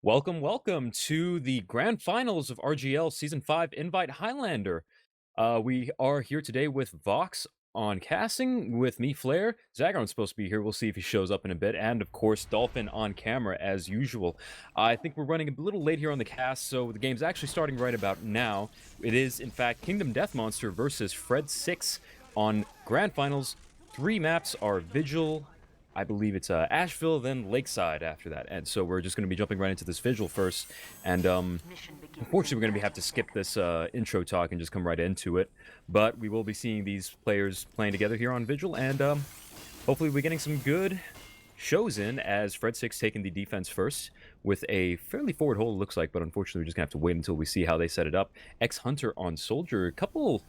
Welcome to the grand finals of RGL Season 5 Invite Highlander. We are here today with Vox on casting, with me, Flair. Zagron's supposed to be here. We'll see if he shows up in a bit. And, of course, Dolphin on camera, as usual. I think we're running a little late here on the cast, so the game's actually starting right about now. It is, in fact, Kingdom Death Monster versus Fred 6 on grand finals. 3 maps are Vigil, I believe it's Asheville, then Lakeside after that. And so we're just going to be jumping right into this Vigil first. And unfortunately, we're going to have to skip this intro talk and just come right into it. But we will be seeing these players playing together here on Vigil. And hopefully we're getting some good shows in as Fred 6 taking the defense first with a fairly forward hold, it looks like. But unfortunately, we're just going to have to wait until we see how they set it up. X-Hunter on Soldier. A couple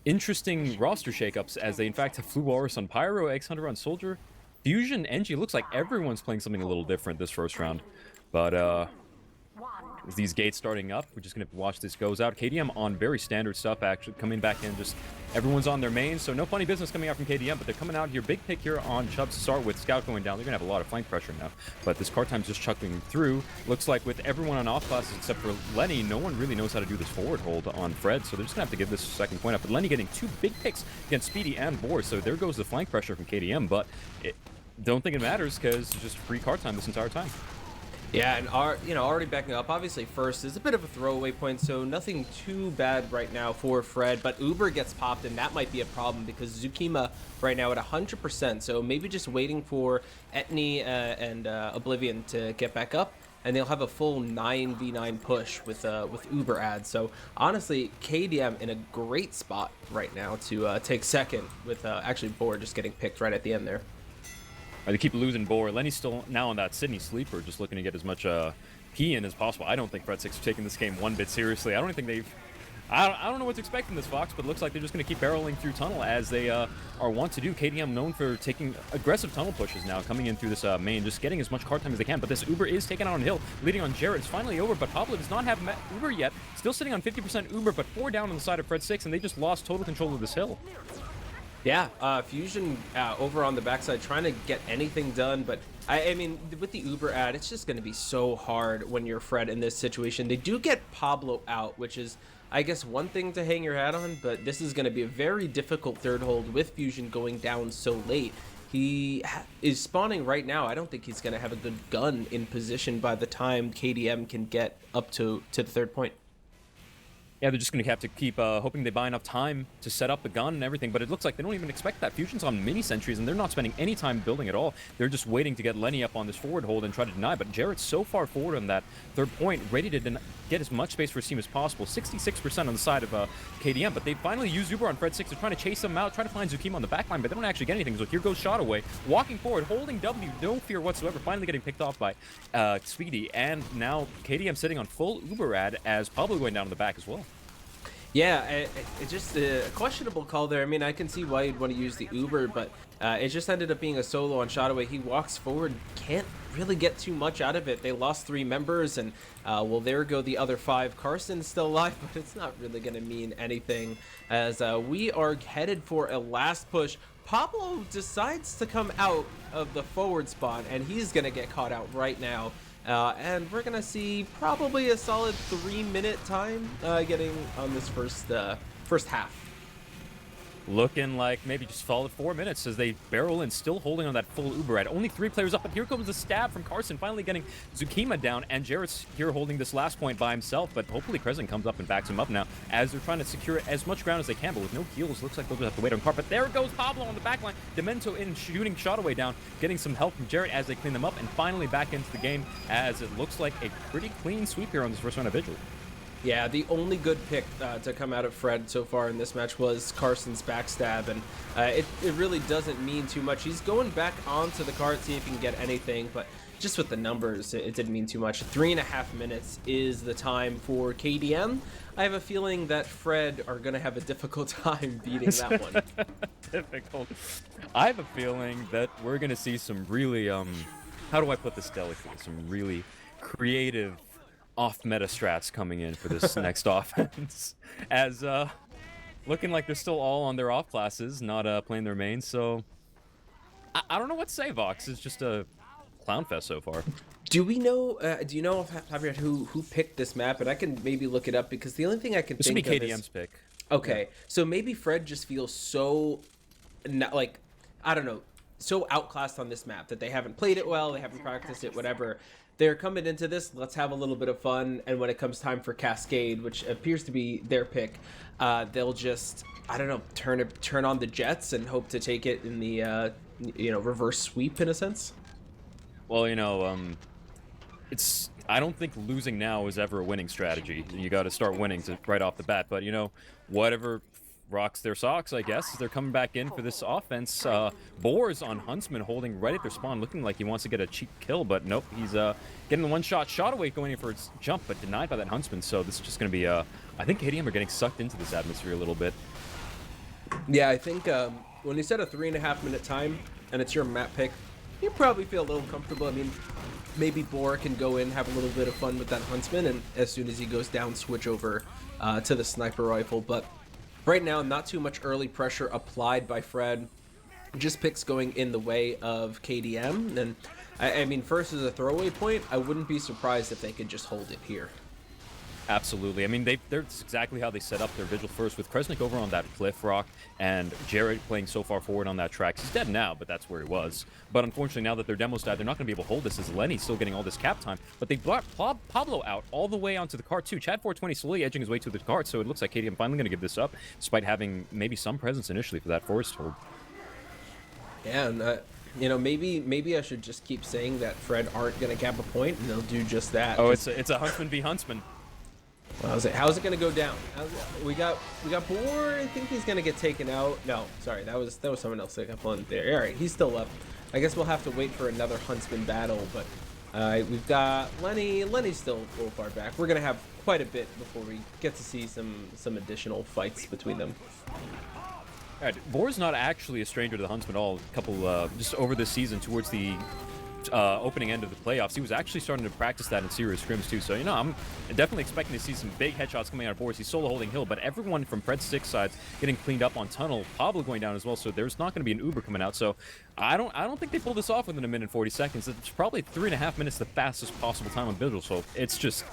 interesting roster shakeups as they, in fact, have Flu Walrus on Pyro, X-Hunter on Soldier. Fusion, NG, looks like everyone's playing something a little different this first round. But, as these gates starting up, we're just going to watch this goes out. KDM on very standard stuff, actually, coming back in, just everyone's on their main, so no funny business coming out from KDM, but they're coming out here. Big pick here on Chubbs to start with. Scout going down. They're going to have a lot of flank pressure now, but this car time's just chuckling through. Looks like with everyone on off classes except for Lenny, no one really knows how to do this forward hold on Fred, so they're just going to have to give this second point up. But Lenny getting 2 big picks against Speedy and Boar, so there goes the flank pressure from KDM, but don't think it matters because it's just free car time this entire time. Yeah, and already backing up. Obviously, first is a bit of a throwaway point, so nothing too bad right now for Fred. But Uber gets popped, and that might be a problem because Zukima right now at 100%. So maybe just waiting for Etni and Oblivion to get back up, and they'll have a full 9v9 push with Uber ads. So honestly, KDM in a great spot right now to take second with actually Boar just getting picked right at the end there. They keep losing Boar. Lenny's still now on that Sydney sleeper, just looking to get as much P in as possible. I don't think Fred 6 are taking this game one bit seriously. I don't think they've... I don't know what to expect from this Fox, but it looks like they're just going to keep barreling through tunnel as they are wont to do. KDM known for taking aggressive tunnel pushes now, coming in through this main, just getting as much car time as they can. But this Uber is taken out on hill, leading on Jared. It's finally over, but Pablo does not have Uber yet. Still sitting on 50% Uber, but 4 down on the side of Fred 6, and they just lost total control of this hill. Yeah, Fusion over on the backside trying to get anything done, but I mean, with the Uber ad, it's just going to be so hard when you're Fred in this situation. They do get Pablo out, which is, I guess, one thing to hang your hat on, but this is going to be a very difficult third hold with Fusion going down so late. He is spawning right now. I don't think he's going to have a good gun in position by the time KDM can get up to the third point. Yeah, they're just going to have to keep hoping they buy enough time to set up the gun and everything, but it looks like they don't even expect that. Fusion's on mini sentries, and they're not spending any time building at all. They're just waiting to get Lenny up on this forward hold and try to deny, but Jarrett's so far forward on that third point, ready to get as much space for his team as possible. 66% on the side of KDM, but they finally use Uber on Fred 6. They're trying to chase them out, trying to find Zukima on the backline, but they don't actually get anything, so here goes Shot away, walking forward, holding W, no fear whatsoever, finally getting picked off by Speedy, and now KDM sitting on full Uber ad as Pablo going down in the back as well. Yeah, it's just a questionable call there. I mean, I can see why you'd want to use the Uber, but it just ended up being a solo on Shotaway. He walks forward, can't really get too much out of it. They lost 3 members, and well, there go the other 5. Carson's still alive, but it's not really going to mean anything as we are headed for a last push. Pablo decides to come out of the forward spot, and he's going to get caught out right now. And we're gonna see probably a solid 3-minute time getting on this first half. Looking like maybe just solid 4 minutes as they barrel in, still holding on that full Uber ad. Only 3 players up, but here comes the stab from Carson, finally getting Zukima down, and Jarrett's here holding this last point by himself, but hopefully Crescent comes up and backs him up now as they're trying to secure as much ground as they can, but with no heals, looks like they'll just have to wait on car. But there goes Pablo on the backline, Demento in shooting Shotaway down, getting some help from Jarrett as they clean them up, and finally back into the game as it looks like a pretty clean sweep here on this first round of Vigil. Yeah, the only good pick to come out of Fred so far in this match was Carson's backstab, and it really doesn't mean too much. He's going back onto the cart, see if he can get anything, but just with the numbers, it didn't mean too much. 3.5 minutes is the time for KDM. I have a feeling that Fred are going to have a difficult time beating that one. Difficult. I have a feeling that we're going to see some really, how do I put this delicately, some really creative off-meta strats coming in for this next offense, as looking like they're still all on their off classes, not playing their main. So I don't know what to say. Vox is just a clown fest so far. Do we know? Do you know off the top of your head who picked this map? And I can maybe look it up because the only thing I can This would be think of is KDM's pick. Yeah. okay. So maybe Fred just feels so not like I don't know, so outclassed on this map that they haven't played it well, they haven't practiced it, whatever. They're coming into this. Let's have a little bit of fun, and when it comes time for Cascade, which appears to be their pick, they'll just I don't know turn on the Jets and hope to take it in the reverse sweep in a sense. Well, it's I don't think losing now is ever a winning strategy. You got to start winning to right off the bat. But whatever rocks their socks, I guess, they're coming back in for this offense. Boar's on Huntsman, holding right at their spawn, looking like he wants to get a cheap kill, but nope, he's getting the shot away, going in for its jump, but denied by that Huntsman. So this is just going to be I think KDM are getting sucked into this atmosphere a little bit. Yeah, I think when you set a 3.5 minute time and it's your map pick, you probably feel a little comfortable. I mean, maybe Boar can go in, have a little bit of fun with that Huntsman, and as soon as he goes down, switch over to the sniper rifle. But right now, not too much early pressure applied by Fred. Just picks going in the way of KDM. And I mean, first as a throwaway point, I wouldn't be surprised if they could just hold it here. Absolutely. I mean, that's exactly how they set up their Vigil first, with Kresnik over on that cliff rock and Jared playing so far forward on that track. He's dead now, but that's where he was. But unfortunately, now that their demo's died, they're not going to be able to hold this, as Lenny's still getting all this cap time. But they brought Pablo out all the way onto the cart, too. Chad 420 slowly edging his way to the cart, so it looks like KDM finally going to give this up, despite having maybe some presence initially for that forest hold. Yeah, and maybe I should just keep saying that Fred aren't going to cap a point, and they'll do just that. Oh, it's a Huntsman v. Huntsman. Well, how's it gonna go down? We got Boar. I think he's gonna get taken out. No, sorry, that was someone else that got on there. All right, he's still up. I guess we'll have to wait for another Huntsman battle. But we've got Lenny. Lenny's still a little far back. We're gonna have quite a bit before we get to see some additional fights between them. All right, Boar's not actually a stranger to the Huntsman at all. A couple just over this season, towards the opening end of the playoffs, he was actually starting to practice that in serious scrims too. So I'm definitely expecting to see some big headshots coming out of Boris. He's solo holding hill, but everyone from Fred's 6 sides getting cleaned up on tunnel. Pablo going down as well, so there's not going to be an Uber coming out. So I don't think they pull this off within 1 minute 40 seconds. It's probably 3.5 minutes, the fastest possible time on Vigil. So it's just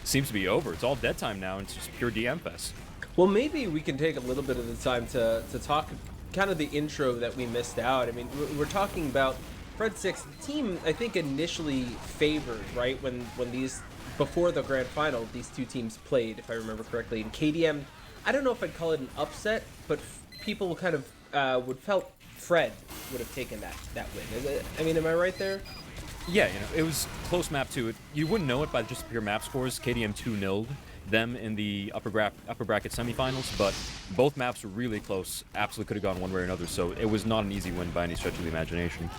seems to be over. It's all dead time now, and it's just pure DM fest. Well, maybe we can take a little bit of the time to talk kind of the intro that we missed out. I mean, we're talking about Fred 6 team, I think, initially favored, right, when these, before the grand final, these two teams played, if I remember correctly. And KDM, I don't know if I'd call it an upset, but people kind of would felt Fred would have taken that win. I mean, am I right there? Yeah, it was close map too. You wouldn't know it by just pure map scores. KDM 2-0'd them in the upper bracket semifinals, but both maps were really close. Absolutely could have gone one way or another, so it was not an easy win by any stretch of the imagination.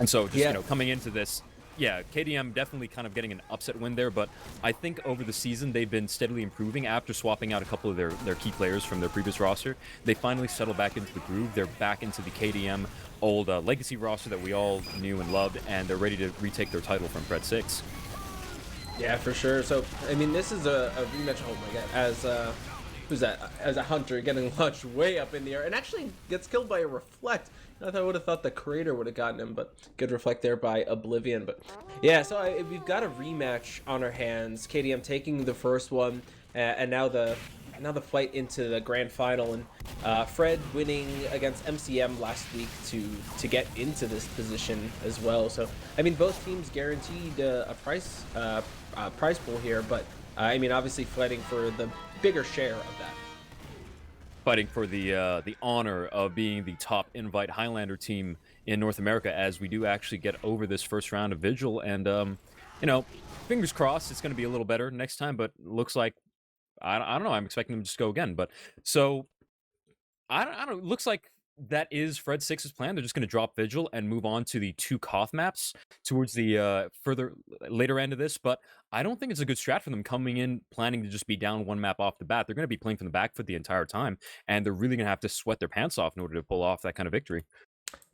And so, just, coming into this, yeah, KDM definitely kind of getting an upset win there, but I think over the season they've been steadily improving after swapping out a couple of their key players from their previous roster. They finally settled back into the groove. They're back into the KDM old legacy roster that we all knew and loved, and they're ready to retake their title from Fred 6. Yeah, for sure. So, I mean, this is a rematch, oh my god, as who's that? As a hunter getting launched way up in the air and actually gets killed by a reflect. I would have thought the crater would have gotten him, but good reflect there by Oblivion. But yeah, so we've got a rematch on our hands. KDM taking the first one, and now the fight into the grand final, and Fred winning against MCM last week to get into this position as well. So I mean, both teams guaranteed a prize pool here, but I mean, obviously fighting for the bigger share of that. Fighting for the honor of being the top invite Highlander team in North America, as we do actually get over this first round of Vigil. And fingers crossed it's going to be a little better next time, but looks like I don't know, I'm expecting them to just go again. But so I don't looks like that is Fred 6's plan. They're just going to drop Vigil and move on to the 2 Koth maps towards the further later end of this. But I don't think it's a good strat for them coming in planning to just be down 1 map off the bat. They're going to be playing from the back foot the entire time, and they're really going to have to sweat their pants off in order to pull off that kind of victory.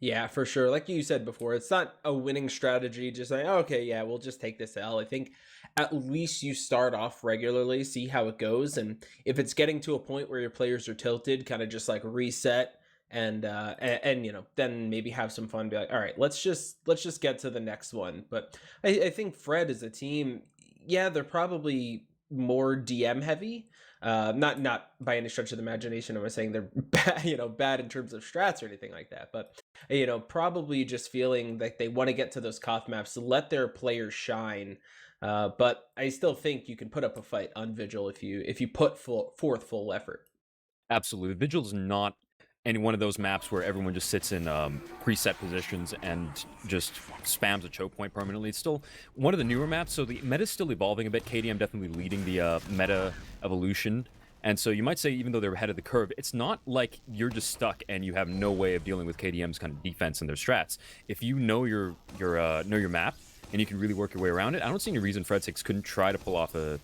Yeah, for sure. Like you said before, it's not a winning strategy. Just like, oh, okay, yeah, we'll just take this L. I think at least you start off regularly, see how it goes. And if it's getting to a point where your players are tilted, kind of just like reset, and then maybe have some fun. Be like, all right, let's just get to the next one. But I think Fred as a team, yeah, they're probably more DM heavy. Not by any stretch of the imagination am I saying they're bad, bad in terms of strats or anything like that. But probably just feeling like they want to get to those Koth maps, to let their players shine. But I still think you can put up a fight on Vigil if you put forth full effort. Absolutely. Vigil's not any one of those maps where everyone just sits in preset positions and just spams a choke point permanently. It's still one of the newer maps, so the meta's still evolving a bit. KDM definitely leading the meta evolution. And so you might say, even though they're ahead of the curve, it's not like you're just stuck and you have no way of dealing with KDM's kind of defense and their strats. If you know your map and you can really work your way around it, I don't see any reason Fred 6 couldn't try to pull off a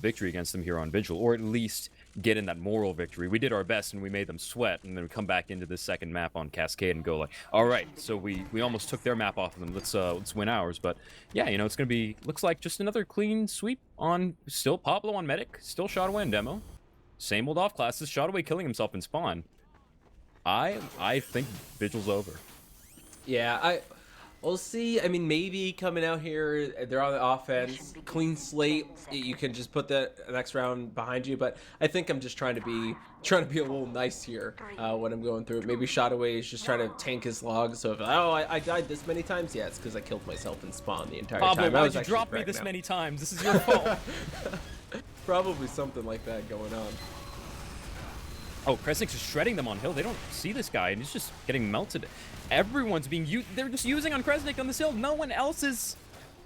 victory against them here on Vigil, or at least get in that moral victory. We did our best and we made them sweat, and then we come back into this second map on Cascade and go like, all right, so we almost took their map off of them. Let's win ours. But yeah, it's gonna be, looks like just another clean sweep on still Pablo on medic, still shot away in demo, same old off classes, shot away killing himself in spawn. I think Vigil's over. Yeah, we'll see. I mean, maybe coming out here, they're on the offense, clean slate. You can just put the next round behind you. But I think I'm just trying to be a little nice here when I'm going through it. Maybe Shotaway is just trying to tank his log. So if I died this many times, yeah, it's because I killed myself in spawn the entire Pablo, time. why did you drop me this many times? This is your fault. Probably something like that going on. Oh, Kresnik's just shredding them on hill. They don't see this guy, and he's just getting melted. Everyone's being used. They're just using on Kresnik on this hill. No one else is.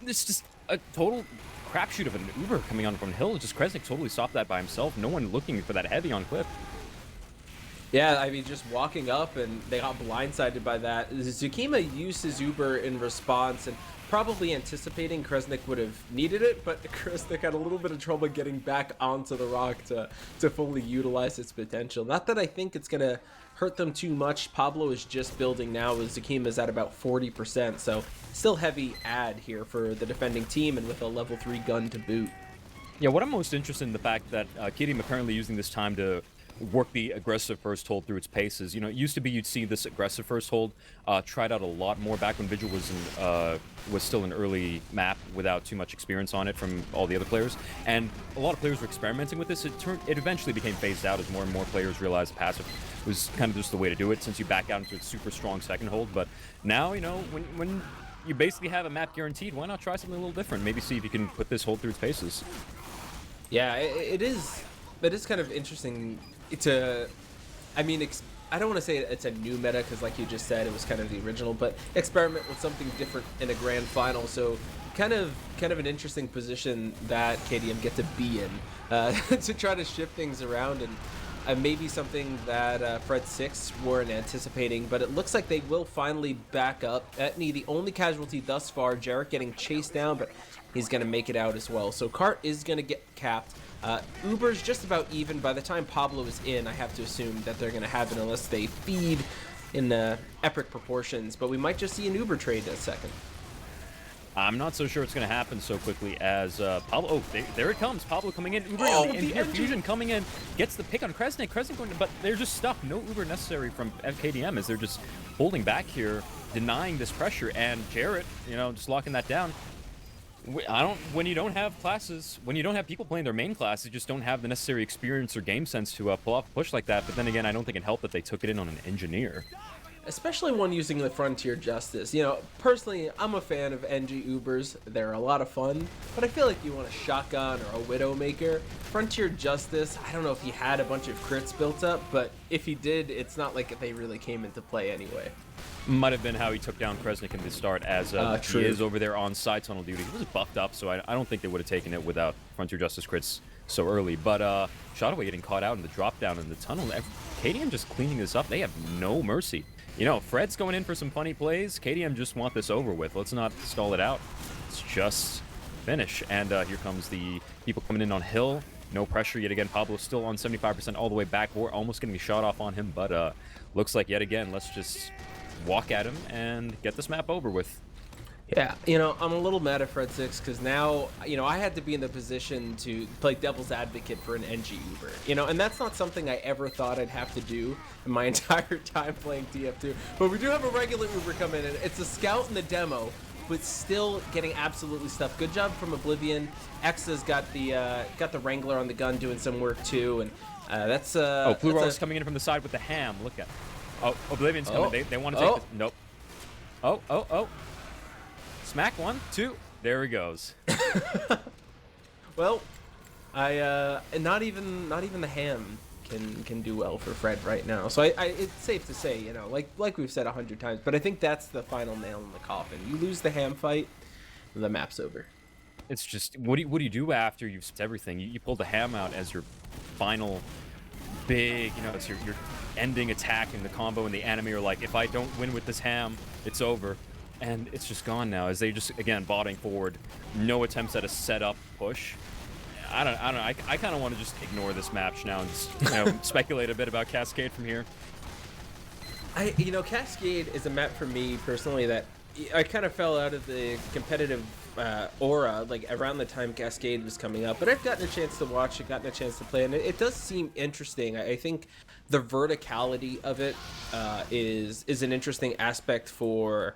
It's just a total crapshoot of an Uber coming on from hill. Just Kresnik totally stopped that by himself. No one looking for that heavy on cliff. Yeah, I mean, just walking up, and they got blindsided by that. Zukima used his Uber in response, and probably anticipating Kresnik would have needed it, but Kresnik had a little bit of trouble getting back onto the rock to fully utilize its potential. Not that I think it's going to hurt them too much. Pablo is just building now, as Zukima is at about 40%, so still heavy add here for the defending team, and with a level 3 gun to boot. Yeah, what I'm most interested in the fact that KDM apparently using this time to work the aggressive first hold through its paces. It used to be you'd see this aggressive first hold tried out a lot more back when Vigil was still an early map without too much experience on it from all the other players, and a lot of players were experimenting with this. It eventually became phased out as more and more players realized passive was kind of just the way to do it, since you back out into a super strong second hold. But now, when you basically have a map guaranteed, why not try something a little different? Maybe see if you can put this hold through its paces. Yeah, it is kind of interesting. I mean, I don't want to say it's a new meta, because like you just said, it was kind of the original, but experiment with something different in a grand final. So kind of an interesting position that KDM get to be in, to try to shift things around, and maybe something that Fred 6 weren't anticipating, but it looks like they will finally back up. Etney, the only casualty thus far, Jarrett getting chased down, but he's going to make it out as well. So Cart is going to get capped. Uber's just about even. By the time Pablo is in, I have to assume that they're going to have it, unless they feed in epic proportions. But we might just see an Uber trade in a second. I'm not so sure it's going to happen so quickly as Pablo. Oh, there it comes. Pablo coming in. Uber and Fusion coming in. Gets the pick on Kresnik. Kresnik going, but they're just stuck. No Uber necessary from KDM, as they're just holding back here, denying this pressure. And Jarrett, just locking that down. When you don't have classes, when you don't have people playing their main class, you just don't have the necessary experience or game sense to pull off a push like that. But then again, I don't think it helped that they took it in on an engineer. Especially one using the Frontier Justice. Personally, I'm a fan of NG Ubers. They're a lot of fun, but I feel like you want a shotgun or a Widowmaker. Frontier Justice, I don't know if he had a bunch of crits built up, but if he did, it's not like they really came into play anyway. Might have been how he took down Kresnik in the start, as he is over there on side tunnel duty. He was buffed up, so I don't think they would have taken it without Frontier Justice crits so early. But Shotaway getting caught out in the drop down in the tunnel. KDM just cleaning this up. They have no mercy. Fred's going in for some funny plays. KDM just want this over with. Let's not stall it out. Let's just finish. And here comes the people coming in on hill. No pressure yet again. Pablo's still on 75% all the way back. We're almost getting a shot off on him, but looks like yet again, let's just walk at him and get this map over with. Yeah, I'm a little mad at Fred 6 because now, I had to be in the position to play devil's advocate for an NG Uber, and that's not something I ever thought I'd have to do in my entire time playing TF2. But we do have a regular Uber come in, and it's a scout in the demo, but still getting absolutely stuffed. Good job from Oblivion. X's got the Wrangler on the gun doing some work too, and that's Oh, Blue that's Rose coming in from the side with the ham. Look at. Oh, Oblivion's coming. They want to take this. Nope. Oh. Smack 1, 2. There he goes. Well, and not even the ham can do well for Fred right now. So I it's safe to say, like we've said 100 times, but I think that's the final nail in the coffin. You lose the ham fight, the map's over. It's just what do you do after you've spent everything? You pull the ham out as your final big, it's your ending attack in the combo, and the enemy are like, if I don't win with this ham, it's over. And it's just gone now as they just, again, botting forward. No attempts at a setup push. I don't know. I kind of want to just ignore this match now and just, speculate a bit about Cascade from here. Cascade is a map for me personally that I kind of fell out of the competitive aura like around the time Cascade was coming up, but I've gotten a chance to watch it, gotten a chance to play, and it does seem interesting. I think the verticality of it is an interesting aspect for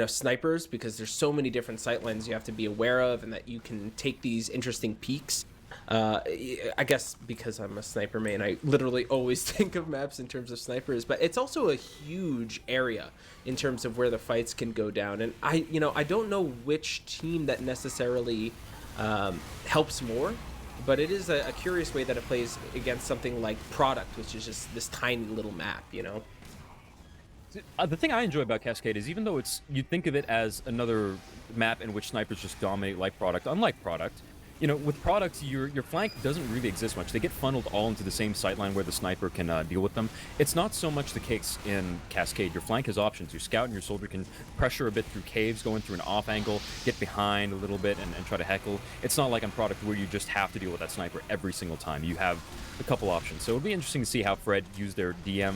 snipers, because there's so many different sight lines you have to be aware of, and that you can take these interesting peaks. I guess because I'm a sniper main, I literally always think of maps in terms of snipers, but it's also a huge area in terms of where the fights can go down. And I don't know which team that necessarily helps more, but it is a curious way that it plays against something like Product, which is just this tiny little map, The thing I enjoy about Cascade is, even though you'd think of it as another map in which snipers just dominate like Product, unlike Product, with Product, your flank doesn't really exist much. They get funneled all into the same sightline where the sniper can deal with them. It's not so much the case in Cascade. Your flank has options. Your scout and your soldier can pressure a bit through caves, going through an off angle, get behind a little bit, and try to heckle. It's not like on Product where you just have to deal with that sniper every single time. You have a couple options. So it'll be interesting to see how Fred use their DM,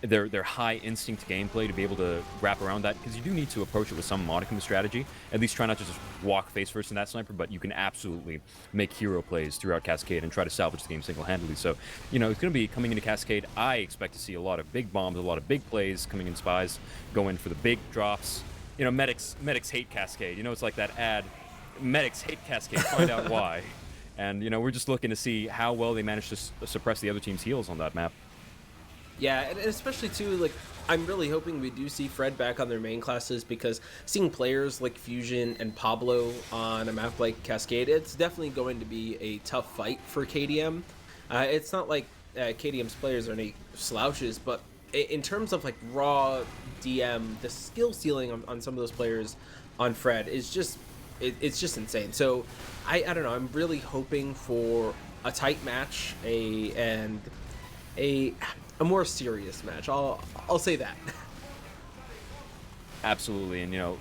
their high instinct gameplay to be able to wrap around that, because you do need to approach it with some modicum of strategy. At least try not to just walk face first in that sniper, but you can absolutely make hero plays throughout Cascade and try to salvage the game single-handedly. So, it's going to be coming into Cascade. I expect to see a lot of big bombs, a lot of big plays coming in Spies, go in for the big drops. Medics hate Cascade. It's like that ad, medics hate Cascade, find out why. And, we're just looking to see how well they manage to suppress the other team's heals on that map. Yeah, and especially too, like, I'm really hoping we do see Fred back on their main classes, because seeing players like Fusion and Pablo on a map like Cascade, it's definitely going to be a tough fight for KDM. It's not like KDM's players are any slouches, but in terms of like raw DM, the skill ceiling on some of those players on Fred is just it's just insane. So I don't know. I'm really hoping for a tight match, a more serious match. I'll say that. Absolutely, and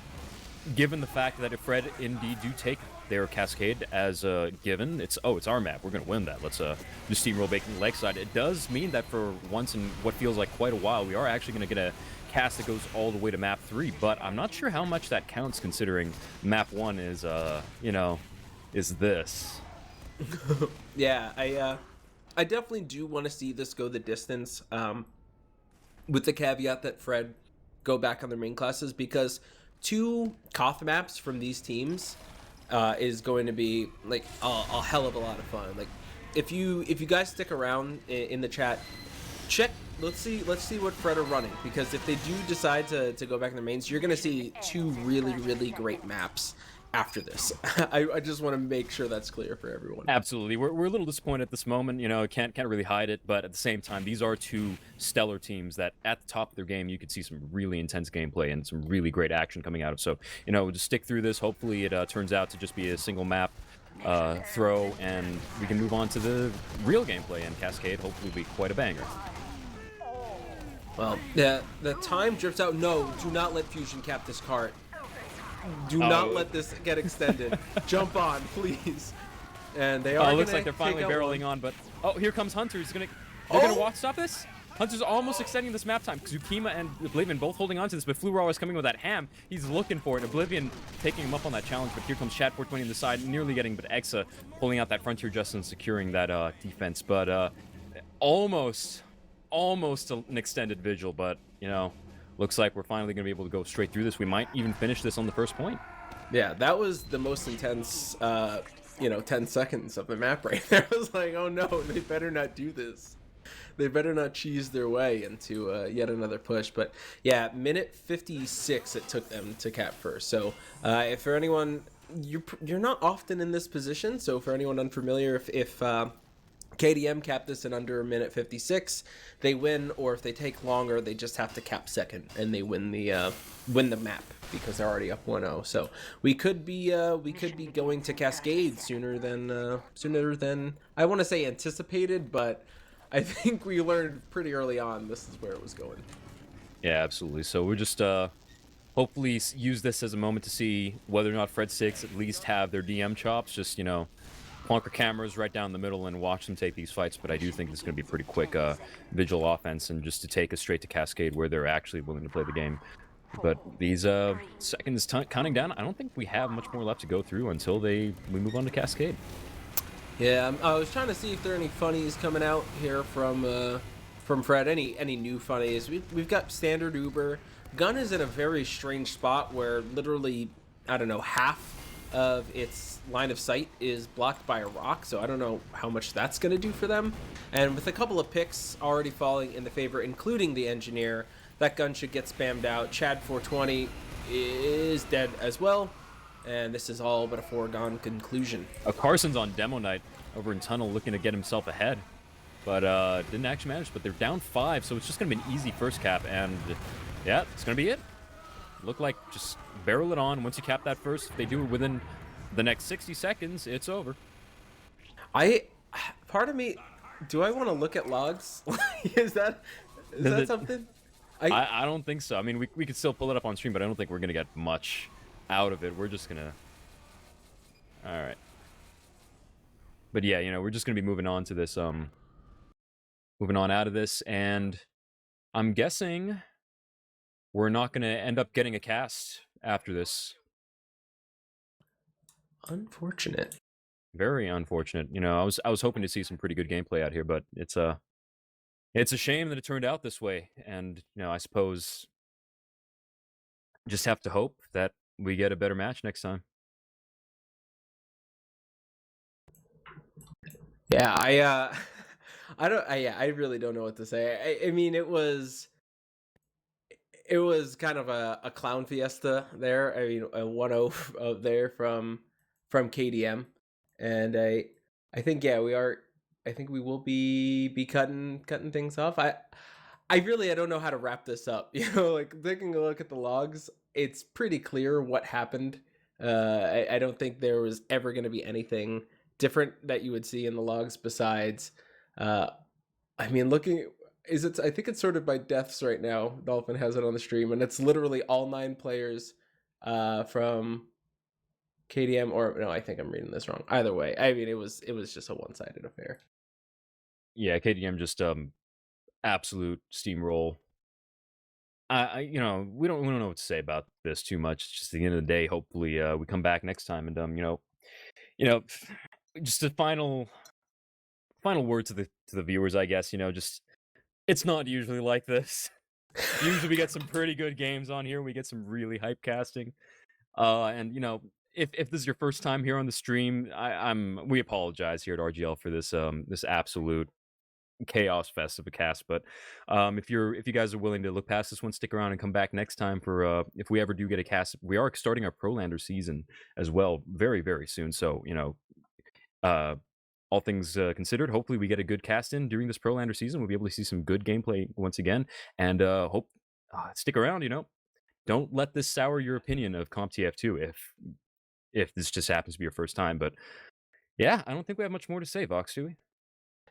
given the fact that if Fred indeed do take their Cascade as a given, it's our map, we're gonna win that. Let's just steamroll Baking Lakeside. It does mean that for once in what feels like quite a while, we are actually gonna get a cast that goes all the way to map 3, but I'm not sure how much that counts, considering map 1 is is this. Yeah, I definitely do want to see this go the distance, with the caveat that Fred go back on their main classes, because 2 Koth maps from these teams is going to be like a hell of a lot of fun. Like, if you guys stick around in the chat, check. Let's see what Fred are running, because if they do decide to go back in their mains, you're gonna see 2 really great maps after this. I just want to make sure that's clear for everyone. Absolutely, we're a little disappointed at this moment. Can't really hide it, but at the same time, these are 2 stellar teams that at the top of their game, you could see some really intense gameplay and some really great action coming out of. So just stick through this. Hopefully it turns out to just be a single map throw, and we can move on to the real gameplay in Cascade. Hopefully it'll be quite a banger. Well, the time drifts out. No, do not let Fusion cap this cart. Do not let this get extended. Jump on, please. And they are. It looks like they're finally barreling on, but here comes Hunter. They're gonna walk stop this. Hunter's almost extending this map time. Zukima and Oblivion both holding on to this, but Fluraw is coming with that ham. He's looking for it. Oblivion taking him up on that challenge, but here comes Chad 420 on the side, nearly getting, but Exa pulling out that Frontier Justice and securing that defense. But almost an extended Vigil, but, you know, looks like we're finally going to be able to go straight through this. We might even finish this on the first point. Yeah, that was the most intense, 10 seconds of the map right there. I was like, oh no, they better not do this. They better not cheese their way into yet another push. But yeah, minute 56 it took them to cap first. So if for anyone, you're not often in this position. So for anyone unfamiliar, if KDM cap this in under a minute 56, they win, or if they take longer, they just have to cap second and they win the map because they're already up 1-0. So we could be going to Cascade sooner than I want to say anticipated, but I think we learned pretty early on this is where it was going. Yeah, absolutely. So we're just hopefully use this as a moment to see whether or not Fred 6 at least have their DM chops. Just, you know, plonker cameras right down the middle and watch them take these fights. But I do think this is going to be pretty quick Vigil offense, and just to take us straight to Cascade where they're actually willing to play the game. But these seconds counting down, I don't think we have much more left to go through until we move on to Cascade. Yeah, I was trying to see if there are any funnies coming out here from Fred. Any new funnies? We've got standard Uber. Gun is in a very strange spot where literally, I don't know, half of its line of sight is blocked by a rock, so I don't know how much that's going to do for them. And with a couple of picks already falling in the favor, including the engineer, that gun should get spammed out. Chad 420 is dead as well, and this is all but a foregone conclusion. Carson's on demo night over in Tunnel looking to get himself ahead, but didn't actually manage. But they're down 5, so it's just going to be an easy first cap, and yeah, it's going to be it. Look like just barrel it on. Once you cap that first, if they do it within the next 60 seconds, it's over. Part of me, do I want to look at logs? is that something? I don't think so. I mean, we could still pull it up on stream, but I don't think we're going to get much out of it. We're just going to... All right. But yeah, you know, we're just going to be moving on to this, moving on out of this, and I'm guessing we're not going to end up getting a cast after this. Unfortunate. Very unfortunate. You know, I was hoping to see some pretty good gameplay out here, but it's a shame that it turned out this way. And, you know, I suppose just have to hope that we get a better match next time. Yeah, I really don't know what to say. I mean, it was kind of a clown fiesta there. I mean, a 1-0 there from KDM, and I think I think we will be cutting things off. I don't know how to wrap this up. You know, like taking a look at the logs, it's pretty clear what happened. I don't think there was ever going to be anything different that you would see in the logs besides I mean, I think it's sorted by deaths right now. Dolphin has it on the stream, and it's literally all 9 players from KDM, or no, I think I'm reading this wrong. Either way, I mean, it was just a one-sided affair. Yeah, KDM just absolute steamroll. You know, we don't know what to say about this too much. It's just at the end of the day, hopefully we come back next time, and you know, just a final word to the viewers, I guess. You know, just it's not usually like this. Usually we get some pretty good games on here. We get some really hype casting. And you know, if this is your first time here on the stream, we apologize here at RGL for this this absolute chaos fest of a cast. But if you guys are willing to look past this one, stick around and come back next time for if we ever do get a cast. We are starting our Prolander season as well very, very soon. So, you know, all things considered, hopefully we get a good cast in during this Prolander season. We'll be able to see some good gameplay once again, and stick around. You know, don't let this sour your opinion of CompTF2 if this just happens to be your first time. But yeah, I don't think we have much more to say, Vox, do we?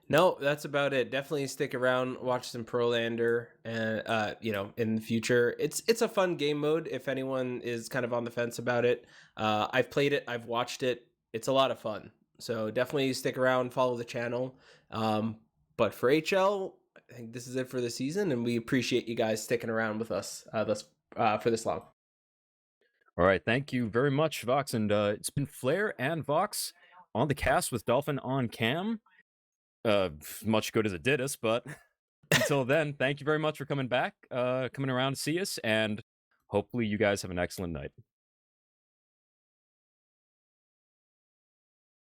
No, that's about it. Definitely stick around, watch some Prolander, and you know, in the future, it's a fun game mode. If anyone is kind of on the fence about it, I've played it, I've watched it. It's a lot of fun. So definitely stick around, follow the channel. But for HL, I think this is it for the season, and we appreciate you guys sticking around with us for this long. All right, thank you very much, Vox, and it's been Flair and Vox on the cast with Dolphin on cam. Much good as it did us, but until then, thank you very much for coming back, coming around to see us, and hopefully you guys have an excellent night.